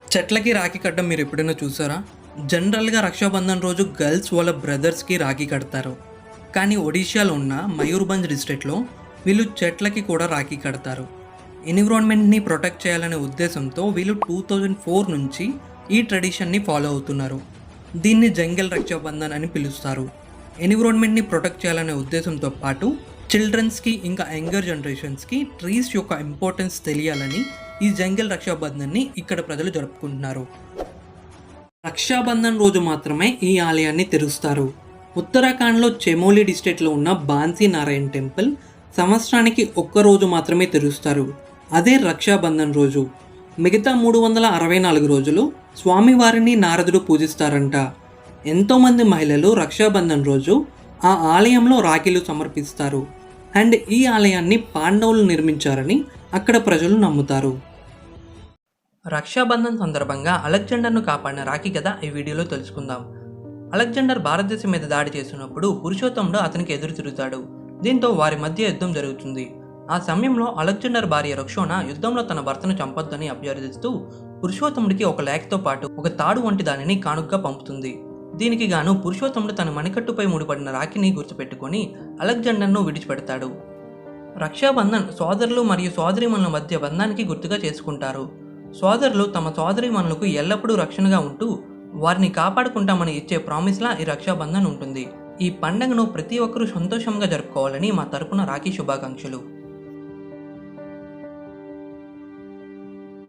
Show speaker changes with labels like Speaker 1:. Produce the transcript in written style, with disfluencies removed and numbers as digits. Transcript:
Speaker 1: చెట్లకి రాఖీ కట్టడం మీరు ఎప్పుడైనా చూసారా? జనరల్‌గా రక్షాబంధన్ రోజు గర్ల్స్ వాళ్ళ బ్రదర్స్‌కి రాఖీ కడతారు. కానీ ఒడిషాలో ఉన్న మయూర్‌భంజ్ డిస్ట్రిక్ట్‌లో వీళ్ళు చెట్లకి కూడా రాఖీ కడతారు. ఎన్విరాన్మెంట్‌ని ప్రొటెక్ట్ చేయాలనే ఉద్దేశంతో వీళ్ళు 2004 నుంచి ఈ ట్రెడిషన్‌ని ఫాలో అవుతున్నారు. దీన్ని జంగల్ రక్షాబంధన్ అని పిలుస్తారు. ఎన్విరాన్మెంట్‌ని ప్రొటెక్ట్ చేయాలనే ఉద్దేశంతో పాటు చిల్డ్రన్స్‌కి ఇంకా యంగర్ జనరేషన్స్‌కి ట్రీస్ యొక్క ఇంపార్టెన్స్ తెలియాలని ఈ జంగల్ రక్షాబంధన్ని ఇక్కడ ప్రజలు జరుపుకుంటున్నారు. రక్షాబంధన్ రోజు మాత్రమే ఈ ఆలయాన్ని తెరుస్తారు. ఉత్తరాఖండ్లో చెమోలి డిస్ట్రిక్ట్లో ఉన్న బాన్సీ నారాయణ్ టెంపుల్ సంవత్సరానికి ఒక్క రోజు మాత్రమే తెరుస్తారు. అదే రక్షాబంధన్ రోజు. మిగతా 364 రోజులు స్వామివారిని నారదుడు పూజిస్తారంట. ఎంతోమంది మహిళలు రక్షాబంధన్ రోజు ఆ ఆలయంలో రాఖీలు సమర్పిస్తారు. అండ్ ఈ ఆలయాన్ని పాండవులు నిర్మించారని అక్కడ ప్రజలు నమ్ముతారు. రక్షాబంధన్ సందర్భంగా అలెగ్జాండర్ను కాపాడిన రాఖీ కథ ఈ వీడియోలో తెలుసుకుందాం. అలెగ్జాండర్ భారతదేశం మీద దాడి చేస్తున్నప్పుడు పురుషోత్తముడు అతనికి ఎదురు తిరుగుతాడు. దీంతో వారి మధ్య యుద్ధం జరుగుతుంది. ఆ సమయంలో అలెగ్జాండర్ భార్య రక్షోణ యుద్ధంలో తన భర్తను చంపొద్దని అభ్యర్థిస్తూ పురుషోత్తముడికి ఒక లేఖతో పాటు ఒక తాడు వంటి దానిని కానుకగా పంపుతుంది. దీనికి గాను పురుషోత్తముడు తన మణికట్టుపై ముడిపడిన రాఖీని గుర్తుపెట్టుకొని అలెగ్జాండర్ను విడిచిపెడతాడు. రక్షాబంధన్ సోదరులు మరియు సోదరీమణుల మధ్య బంధానికి గుర్తుగా చేసుకుంటారు. సోదరులు తమ సోదరీమణులకు ఎల్లప్పుడూ రక్షణగా ఉంటూ వారిని కాపాడుకుంటామని ఇచ్చే ప్రామిస్లా ఈ రక్షాబంధన్ ఉంటుంది. ఈ పండుగను ప్రతి ఒక్కరూ సంతోషంగా జరుపుకోవాలని మా తరపున రాఖీ శుభాకాంక్షలు.